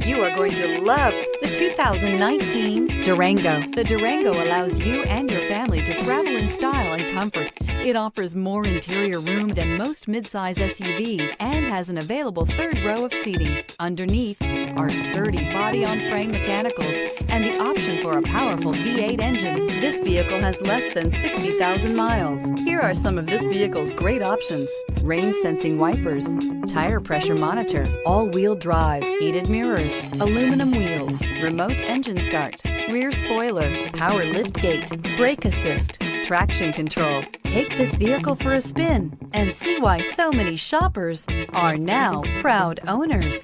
You are going to love the 2019 Durango. The Durango allows you and your family to travel in style and comfort. It offers more interior room than most midsize SUVs and has an available third row of seating. Underneath are sturdy body-on-frame mechanicals and the option for a powerful V8 engine. This vehicle has less than 60,000 miles. Here are some of this vehicle's great options: rain-sensing wipers, tire pressure monitor, all-wheel drive, heated mirrors, aluminum wheels, remote engine start, rear spoiler, power liftgate, brake assist, traction control. Take this vehicle for a spin and see why so many shoppers are now proud owners.